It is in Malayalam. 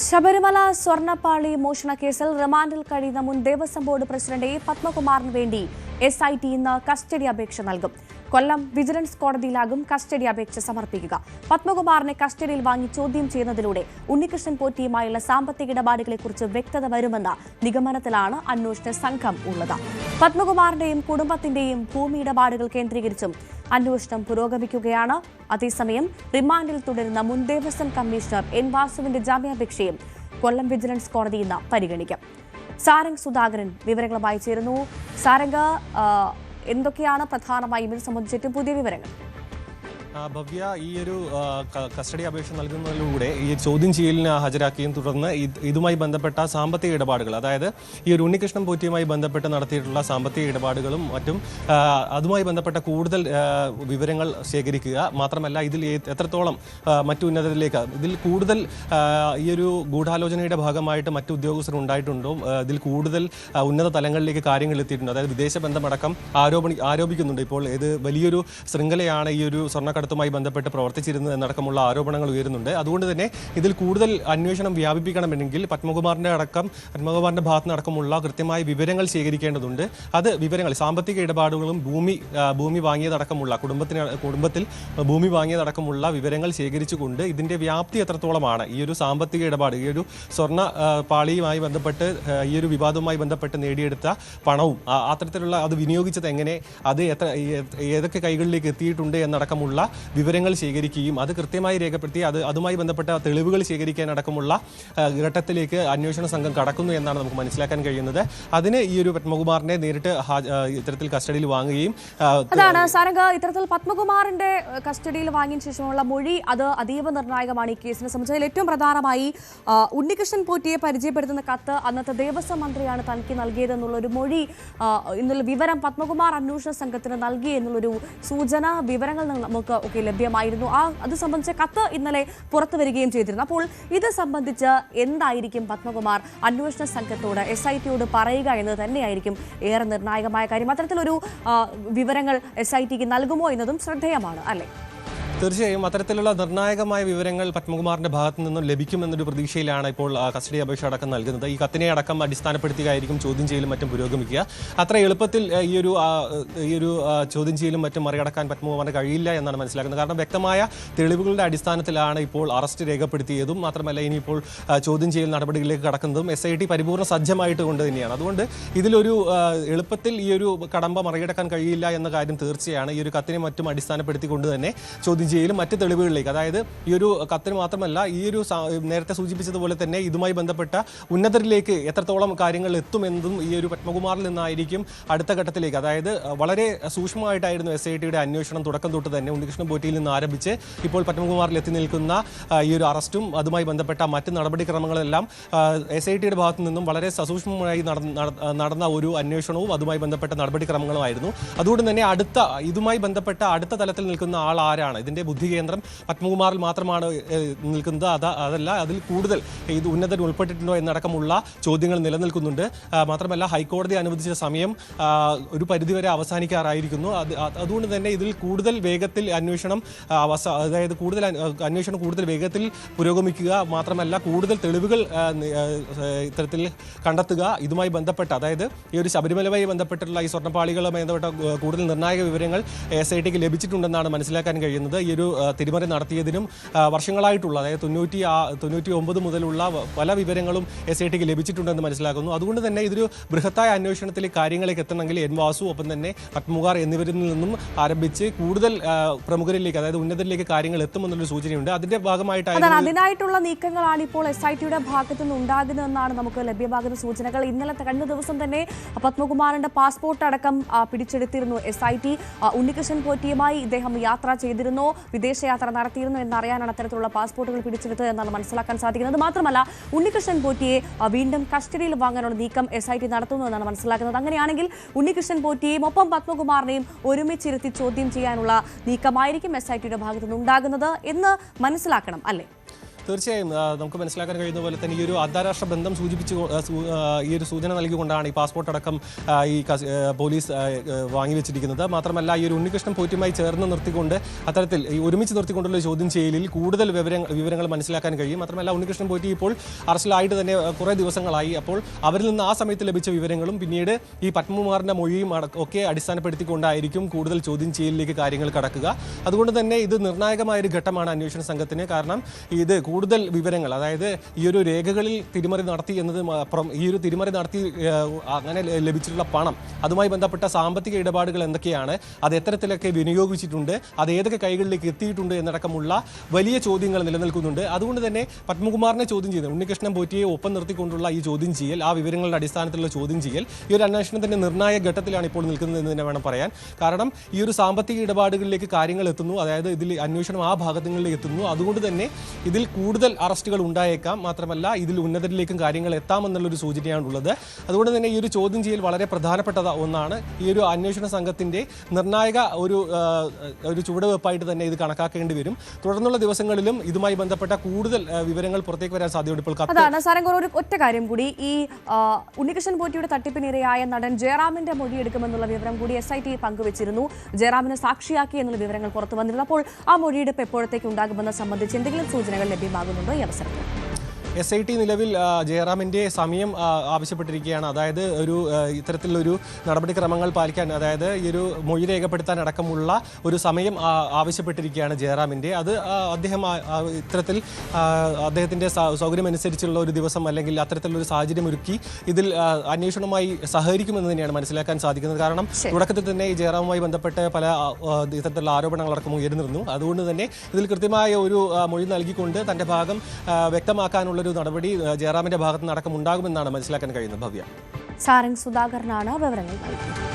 ശബരിമല സ്വർണ്ണപ്പാളി മോഷണ കേസിൽ റിമാൻഡിൽ കഴിയുന്ന മുൻ ദേവസ്വം ബോർഡ് പ്രസിഡന്റ് എ പത്മകുമാറിന് വേണ്ടി SIT ഇന്ന് കസ്റ്റഡി അപേക്ഷ നൽകും. കൊല്ലം വിജിലൻസ് കോടതിയിലാകും കസ്റ്റഡി അപേക്ഷ സമർപ്പിക്കുക. പത്മകുമാറിനെ കസ്റ്റഡിയിൽ വാങ്ങി ചോദ്യം ചെയ്യുന്നതിലൂടെ ഉണ്ണികൃഷ്ണൻ പോറ്റിയുമായുള്ള സാമ്പത്തിക ഇടപാടുകളെക്കുറിച്ച് വ്യക്തത വരുമെന്ന നിഗമനത്തിലാണ് അന്വേഷണ സംഘം ഉള്ളത്. പത്മകുമാറിന്റെയും കുടുംബത്തിന്റെയും ഭൂമി ഇടപാടുകൾ കേന്ദ്രീകരിച്ചും അന്വേഷണം പുരോഗമിക്കുകയാണ്. അതേസമയം റിമാൻഡിൽ തുടരുന്ന മുൻ ദേവസ്വം കമ്മീഷണർ N. വാസുവിന്റെ ജാമ്യാപേക്ഷയും കൊല്ലം വിജിലൻസ് കോടതി ഇന്ന് പരിഗണിക്കും. സാരംഗ് സുധാകരൻ വിവരങ്ങളുമായി ചേരുന്നു. സാരംഗ്, എന്തൊക്കെയാണ് പ്രധാനമായും ഇത് സംബന്ധിച്ചിട്ട് പുതിയ വിവരങ്ങൾ? ഭവ്യ, ഈ ഒരു കസ്റ്റഡി അപേക്ഷ നൽകുന്നതിലൂടെ ഈ ചോദ്യം ചെയ്യലിന് ഹാജരാക്കുകയും തുടർന്ന് ഇതുമായി ബന്ധപ്പെട്ട സാമ്പത്തിക ഇടപാടുകൾ, അതായത് ഈ ഒരു ഉണ്ണികൃഷ്ണൻ പോറ്റിയുമായി ബന്ധപ്പെട്ട് നടത്തിയിട്ടുള്ള സാമ്പത്തിക ഇടപാടുകളും മറ്റും അതുമായി ബന്ധപ്പെട്ട കൂടുതൽ വിവരങ്ങൾ ശേഖരിക്കുക. മാത്രമല്ല, ഇതിൽ എത്രത്തോളം മറ്റു ഉന്നതരിലേക്ക് ഇതിൽ കൂടുതൽ ഈ ഒരു ഗൂഢാലോചനയുടെ ഭാഗമായിട്ട് മറ്റു ഉദ്യോഗസ്ഥർ ഉണ്ടായിട്ടുണ്ടോ, ഇതിൽ കൂടുതൽ ഉന്നത തലങ്ങളിലേക്ക് കാര്യങ്ങൾ എത്തിയിട്ടുണ്ട്. അതായത് വിദേശ ബന്ധമടക്കം ആരോപിക്കുന്നുണ്ട്. ഇപ്പോൾ ഇത് വലിയൊരു ശൃംഖലയാണ് ഈ ഒരു സ്വർണ്ണക്കടത്തുമായി ബന്ധപ്പെട്ട് പ്രവർത്തിച്ചിരുന്നത് എന്നടക്കമുള്ള ആരോപണങ്ങൾ ഉയരുന്നുണ്ട്. അതുകൊണ്ട് തന്നെ ഇതിൽ കൂടുതൽ അന്വേഷണം വ്യാപിപ്പിക്കണമെങ്കിൽ പത്മകുമാറിന്റെ ഭാഗത്ത് നടക്കമുള്ള കൃത്യമായ വിവരങ്ങൾ ശേഖരിക്കേണ്ടതുണ്ട്. അത് വിവരങ്ങൾ സാമ്പത്തിക ഇടപാടുകളും ഭൂമി വാങ്ങിയതടക്കമുള്ള കുടുംബത്തിൽ ഭൂമി വാങ്ങിയതടക്കമുള്ള വിവരങ്ങൾ ശേഖരിച്ചുകൊണ്ട് ഇതിന്റെ വ്യാപ്തി എത്രത്തോളമാണ്, ഈ ഒരു സാമ്പത്തിക ഇടപാട്, ഈ ഒരു സ്വർണ്ണ പാളിയുമായി ബന്ധപ്പെട്ട് ഈ ഒരു വിവാദവുമായി ബന്ധപ്പെട്ട് നേടിയെടുത്ത പണവും അത്തരത്തിലുള്ള അത് വിനിയോഗിച്ചത് എങ്ങനെ, അത് ഏതൊക്കെ കൈകളിലേക്ക് എത്തിയിട്ടുണ്ട് എന്നടക്കമുള്ള വിവരങ്ങൾ ശേഖരിക്കുകയും അത് കൃത്യമായി രേഖപ്പെടുത്തി അതുമായി ബന്ധപ്പെട്ട തെളിവുകൾ ശേഖരിക്കാനടക്കമുള്ള ഘട്ടത്തിലേക്ക് അന്വേഷണ സംഘം കടക്കുന്നു എന്നാണ് നമുക്ക് മനസ്സിലാക്കാൻ കഴിയുന്നത്. അതിന് ഈ ഒരു പത്മകുമാറിനെ നേരിട്ട് ഇത്തരത്തിൽ കസ്റ്റഡിയിൽ വാങ്ങുകയും അതാണ് സാരംഗ, ഇത്തരത്തിൽ പത്മകുമാറിന്റെ കസ്റ്റഡിയിൽ വാങ്ങിയ ശേഷമുള്ള മൊഴി അത് അതീവ നിർണായകമാണ് ഈ കേസിനെ സംബന്ധിച്ചതിൽ. ഏറ്റവും പ്രധാനമായി ഉണ്ണികൃഷ്ണൻ പോറ്റിയെ പരിചയപ്പെടുത്തുന്ന കത്ത് അന്നത്തെ ദേവസ്വം മന്ത്രിയാണ് തനിക്ക് നൽകിയതെന്നുള്ളൊരു മൊഴി, എന്നുള്ള വിവരം പത്മകുമാർ അന്വേഷണ സംഘത്തിന് നൽകി എന്നുള്ളൊരു സൂചന, വിവരങ്ങൾ നമുക്ക് ലഭ്യമായിരുന്നു. അത് സംബന്ധിച്ച കത്ത് ഇന്നലെ പുറത്തു വരികയും ചെയ്തിരുന്നു. അപ്പോൾ ഇത് സംബന്ധിച്ച് എന്തായിരിക്കും പത്മകുമാർ അന്വേഷണ സംഘത്തോട് SITയോട് പറയുക എന്നത് തന്നെയായിരിക്കും ഏറെ നിർണായകമായ കാര്യം. അത്തരത്തിലൊരു വിവരങ്ങൾ SITക്ക് നൽകുമോ എന്നതും ശ്രദ്ധേയമാണ്, അല്ലേ? തീർച്ചയായും അത്തരത്തിലുള്ള നിർണായകമായ വിവരങ്ങൾ പത്മകുമാറിന്റെ ഭാഗത്തു നിന്നും ലഭിക്കുമെന്നൊരു പ്രതീക്ഷയിലാണ് ഇപ്പോൾ കസ്റ്റഡി അപേക്ഷ അടക്കം നൽകുന്നത്. ഈ കത്തിനെ അടക്കം അടിസ്ഥാനപ്പെടുത്തിയായിരിക്കും ചോദ്യം ചെയ്യലും മറ്റും പുരോഗമിക്കുക. അത്ര എളുപ്പത്തിൽ ഈ ഒരു ചോദ്യം ചെയ്യലും മറ്റും മറികടക്കാൻ പത്മകുമാറിന് കഴിയില്ല എന്നാണ് മനസ്സിലാക്കുന്നത്. കാരണം വ്യക്തമായ തെളിവുകളുടെ അടിസ്ഥാനത്തിലാണ് ഇപ്പോൾ അറസ്റ്റ് രേഖപ്പെടുത്തിയതും മാത്രമല്ല ഇനിയിപ്പോൾ ചോദ്യം ചെയ്യൽ നടപടികളിലേക്ക് കടക്കുന്നതും SIT പരിപൂർണ്ണ സജ്ജമായിട്ട് കൊണ്ട് തന്നെയാണ്. അതുകൊണ്ട് ഇതിലൊരു എളുപ്പത്തിൽ ഈ ഒരു കടമ്പ മറികടക്കാൻ കഴിയില്ല എന്ന കാര്യം തീർച്ചയാണ്. ഈ ഒരു കത്തിനെ മറ്റും അടിസ്ഥാനപ്പെടുത്തിക്കൊണ്ട് തന്നെ ചോദ്യം ചെയ്യലും മറ്റ് തെളിവുകളിലേക്ക്, അതായത് ഈ ഒരു കത്തിന് മാത്രമല്ല ഈ ഒരു നേരത്തെ സൂചിപ്പിച്ചതുപോലെ തന്നെ ഇതുമായി ബന്ധപ്പെട്ട ഉന്നതരിലേക്ക് എത്രത്തോളം കാര്യങ്ങൾ എത്തുമെന്നതും ഈ ഒരു പത്മകുമാറിൽ നിന്നായിരിക്കും അടുത്ത ഘട്ടത്തിലേക്ക്. അതായത് വളരെ സൂക്ഷ്മമായിട്ടായിരുന്നു SITയുടെ അന്വേഷണം തുടക്കം തൊട്ട് തന്നെ ഉണ്ണികൃഷ്ണൻ പോറ്റിയിൽ നിന്ന് ആരംഭിച്ച് ഇപ്പോൾ പത്മകുമാറിൽ എത്തി നിൽക്കുന്ന ഈ ഒരു അറസ്റ്റും അതുമായി ബന്ധപ്പെട്ട മറ്റ് നടപടിക്രമങ്ങളെല്ലാം SITയുടെ ഭാഗത്തു നിന്നും വളരെ സസൂക്ഷ്മമായി നടന്ന ഒരു അന്വേഷണവും അതുമായി ബന്ധപ്പെട്ട നടപടിക്രമങ്ങളുമായിരുന്നു. അതുകൊണ്ട് തന്നെ ഇതുമായി ബന്ധപ്പെട്ട അടുത്ത തലത്തിൽ നിൽക്കുന്ന ആൾ ആരാണ്, ഇതിന്റെ ബുദ്ധി കേന്ദ്രം പത്മകുമാറിൽ മാത്രമാണ് നിൽക്കുന്നത്, അതല്ല അതിൽ കൂടുതൽ ഇത് ഉന്നതർ ഉൾപ്പെട്ടിട്ടുണ്ടോ എന്നടക്കമുള്ള ചോദ്യങ്ങൾ നിലനിൽക്കുന്നുണ്ട്. മാത്രമല്ല ഹൈക്കോടതി അനുവദിച്ച സമയം ഒരു പരിധിവരെ അവസാനിക്കാറായിരിക്കുന്നു. അതുകൊണ്ട് തന്നെ ഇതിൽ കൂടുതൽ വേഗത്തിൽ അന്വേഷണം കൂടുതൽ വേഗത്തിൽ പുരോഗമിക്കുക, മാത്രമല്ല കൂടുതൽ തെളിവുകൾ ഇത്തരത്തിൽ കണ്ടെത്തുക. ഇതുമായി ബന്ധപ്പെട്ട, അതായത് ഈ ഒരു ശബരിമലയുമായി ബന്ധപ്പെട്ടുള്ള ഈ സ്വർണ്ണപ്പാളികളുമായി ബന്ധപ്പെട്ട കൂടുതൽ നിർണായക വിവരങ്ങൾ SITക്ക് ലഭിച്ചിട്ടുണ്ടെന്നാണ് മനസ്സിലാക്കാൻ കഴിയുന്നത്. ഈ ഒരു തിരിമറി നടത്തിയതിനും വർഷങ്ങളായിട്ടുള്ള, അതായത് 99 മുതലുള്ള പല വിവരങ്ങളും SITക്ക് ലഭിച്ചിട്ടുണ്ടെന്ന് മനസ്സിലാക്കുന്നു. അതുകൊണ്ട് തന്നെ ഇതൊരു ബൃഹത്തായ അന്വേഷണത്തിലേക്ക് കാര്യങ്ങളിലേക്ക് എത്തണമെങ്കിൽ N. വാസു ഒപ്പം തന്നെ പത്മകുമാർ എന്നിവരിൽ നിന്നും ആരംഭിച്ച് കൂടുതൽ പ്രമുഖരിലേക്ക്, അതായത് ഉന്നതരിലേക്ക് കാര്യങ്ങൾ എത്തുമെന്നുള്ളൊരു സൂചനയുണ്ട്. അതിന്റെ അതിനായിട്ടുള്ള നീക്കങ്ങളാണ് ഇപ്പോൾ SITയുടെ ഭാഗത്തു നിന്ന് ഉണ്ടാകുന്നതെന്നാണ് നമുക്ക് ലഭ്യമാകുന്ന സൂചനകൾ. കഴിഞ്ഞ ദിവസം തന്നെ പത്മകുമാറിന്റെ പാസ്പോർട്ട് അടക്കം പിടിച്ചെടുത്തിരുന്നു SIT. ഉണ്ണികൃഷ്ണൻ പോറ്റിയുമായി ഇദ്ദേഹം യാത്ര ചെയ്തിരുന്നു, വിദേശയാത്ര നടത്തിയിരുന്നു എന്നറിയാനാണ് അത്തരത്തിലുള്ള പാസ്പോർട്ടുകൾ പിടിച്ചെടുത്തത് എന്നാണ് മനസ്സിലാക്കാൻ സാധിക്കുന്നത്. മാത്രമല്ല ഉണ്ണികൃഷ്ണൻ പോറ്റിയെ വീണ്ടും കസ്റ്റഡിയിൽ വാങ്ങാനുള്ള നീക്കം SIT നടത്തുന്നു എന്നാണ് മനസ്സിലാക്കുന്നത്. അങ്ങനെയാണെങ്കിൽ ഉണ്ണികൃഷ്ണൻ പോറ്റിയെയും ഒപ്പം പത്മകുമാറിനെയും ഒരുമിച്ചിരുത്തി ചോദ്യം ചെയ്യാനുള്ള നീക്കമായിരിക്കും SITയുടെ ഭാഗത്തുനിന്ന് ഉണ്ടാകുന്നത് എന്ന് മനസ്സിലാക്കണം, അല്ലേ? തീർച്ചയായും നമുക്ക് മനസ്സിലാക്കാൻ കഴിയുന്ന പോലെ തന്നെ ഈ ഒരു അന്താരാഷ്ട്ര ബന്ധം ഈ ഒരു സൂചന നൽകിക്കൊണ്ടാണ് ഈ പാസ്പോർട്ട് അടക്കം ഈ പോലീസ് വാങ്ങിവെച്ചിരിക്കുന്നത്. മാത്രമല്ല ഈ ഒരു ഉണ്ണികൃഷ്ണൻ പോറ്റിയുമായി ചേർന്ന് നിർത്തിക്കൊണ്ട് അത്തരത്തിൽ ഈ ഒരുമിച്ച് നിർത്തിക്കൊണ്ടുള്ള ചോദ്യം ചെയ്യലിൽ കൂടുതൽ വിവരങ്ങൾ മനസ്സിലാക്കാൻ കഴിയും. മാത്രമല്ല ഉണ്ണികൃഷ്ണൻ പോറ്റി ഇപ്പോൾ അറസ്റ്റിലായിട്ട് തന്നെ കുറേ ദിവസങ്ങളായി. അപ്പോൾ അവരിൽ നിന്ന് ആ സമയത്ത് ലഭിച്ച വിവരങ്ങളും പിന്നീട് ഈ പത്മകുമാറിന്റെ മൊഴിയും ഒക്കെ അടിസ്ഥാനപ്പെടുത്തിക്കൊണ്ടായിരിക്കും കൂടുതൽ ചോദ്യം ചെയ്യലിലേക്ക് കാര്യങ്ങൾ കടക്കുക. അതുകൊണ്ട് തന്നെ ഇത് നിർണായകമായ ഒരു ഘട്ടമാണ് അന്വേഷണ സംഘത്തിന്. കാരണം ഇത് കൂടുതൽ വിവരങ്ങൾ, അതായത് ഈ ഒരു രേഖകളിൽ തിരിമറി നടത്തി എന്നതും അപ്പുറം ഈ ഒരു തിരിമറി നടത്തി അങ്ങനെ ലഭിച്ചിട്ടുള്ള പണം, അതുമായി ബന്ധപ്പെട്ട സാമ്പത്തിക ഇടപാടുകൾ എന്തൊക്കെയാണ്, അത് എത്തരത്തിലൊക്കെ വിനിയോഗിച്ചിട്ടുണ്ട്, അത് ഏതൊക്കെ കൈകളിലേക്ക് എത്തിയിട്ടുണ്ട് എന്നടക്കമുള്ള വലിയ ചോദ്യങ്ങൾ നിലനിൽക്കുന്നുണ്ട്. അതുകൊണ്ട് തന്നെ പത്മകുമാറിനെ ചോദ്യം ചെയ്ത് ഉണ്ണികൃഷ്ണൻ പോറ്റിയെ ഒപ്പം നിർത്തിക്കൊണ്ടുള്ള ഈ ചോദ്യം ചെയ്യൽ, ആ വിവരങ്ങളുടെ അടിസ്ഥാനത്തിലുള്ള ചോദ്യം ചെയ്യൽ ഈ ഒരു അന്വേഷണത്തിന്റെ നിർണായക ഘട്ടത്തിലാണ് ഇപ്പോൾ നിൽക്കുന്നത് എന്ന് തന്നെ വേണം പറയാൻ. കാരണം ഈ ഒരു സാമ്പത്തിക ഇടപാടുകളിലേക്ക് കാര്യങ്ങൾ എത്തുന്നു, അതായത് ഇതിൽ അന്വേഷണം ആ ഭാഗങ്ങളിലേക്ക് എത്തുന്നു. അതുകൊണ്ട് തന്നെ ഇതിൽ കൂടുതൽ അറസ്റ്റുകൾ ഉണ്ടായേക്കാം. മാത്രമല്ല ഇതിൽ ഉന്നതരിലേക്കും കാര്യങ്ങൾ എത്താമെന്നുള്ളൊരു സൂചനയാണുള്ളത്. അതുകൊണ്ട് തന്നെ ഈ ഒരു ചോദ്യം ചെയ്യൽ വളരെ പ്രധാനപ്പെട്ട ഒന്നാണ്. ഈ ഒരു അന്വേഷണ സംഘത്തിന്റെ നിർണായക ഒരു ചുവടുവെപ്പായിട്ട് തന്നെ ഇത് കണക്കാക്കേണ്ടി വരും. തുടർന്നുള്ള ദിവസങ്ങളിലും ഇതുമായി ബന്ധപ്പെട്ട കൂടുതൽ വിവരങ്ങൾ പുറത്തേക്ക് വരാൻ സാധ്യതയുണ്ട്. ഇപ്പോൾ അതാണ് സാരംഗോർ, ഒരു ഒറ്റ കാര്യം കൂടി, ഈ ഉണ്ണികൃഷ്ണൻ പോറ്റിയുടെ തട്ടിപ്പിനിരയായ നടൻ ജയറാമിന്റെ മൊഴിയെടുക്കുമെന്നുള്ള വിവരം കൂടി SIT പങ്കുവച്ചിരുന്നു. ജയറാമിനെ സാക്ഷിയാക്കി എന്നുള്ള വിവരങ്ങൾ പുറത്തു വന്നിരുന്നു. അപ്പോൾ ആ മൊഴിയെടുപ്പ് എപ്പോഴത്തേക്ക് ഉണ്ടാകുമെന്ന് സംബന്ധിച്ച് എന്തെങ്കിലും സൂചനകൾ ലഭ്യമാകുന്നുണ്ടോ ഈ അവസരത്തിൽ? SIT നിലവിൽ ജയറാമിൻ്റെ സമയം ആവശ്യപ്പെട്ടിരിക്കുകയാണ്. അതായത് ഇത്തരത്തിലൊരു നടപടിക്രമങ്ങൾ പാലിക്കാൻ, അതായത് ഈ ഒരു മൊഴി രേഖപ്പെടുത്താൻ അടക്കമുള്ള ഒരു സമയം ആവശ്യപ്പെട്ടിരിക്കുകയാണ് ജയറാമിൻ്റെ. അത് അദ്ദേഹം ഇത്തരത്തിൽ അദ്ദേഹത്തിൻ്റെ സൗകര്യമനുസരിച്ചുള്ള ഒരു ദിവസം അല്ലെങ്കിൽ അത്തരത്തിലൊരു സാഹചര്യം ഒരുക്കി ഇതിൽ അന്വേഷണവുമായി സഹകരിക്കുമെന്ന് തന്നെയാണ് മനസ്സിലാക്കാൻ സാധിക്കുന്നത്. കാരണം തുടക്കത്തിൽ തന്നെ ഈ ജയറാമുമായി ബന്ധപ്പെട്ട് പല ഇത്തരത്തിലുള്ള ആരോപണങ്ങളടക്കം ഉയർന്നിരുന്നു. അതുകൊണ്ട് തന്നെ ഇതിൽ കൃത്യമായ ഒരു മൊഴി നൽകിക്കൊണ്ട് തൻ്റെ ഭാഗം വ്യക്തമാക്കാനുള്ള ഒരു നടപടി ജയറാമിന്റെ ഭാഗത്ത് നിന്ന് അടക്കം ഉണ്ടാകുമെന്നാണ് മനസ്സിലാക്കാൻ കഴിയുന്നത്. ഭവ്യ, സാരംഗ് സുധാകരനാണ് വിവരങ്ങൾ നൽകിയത്.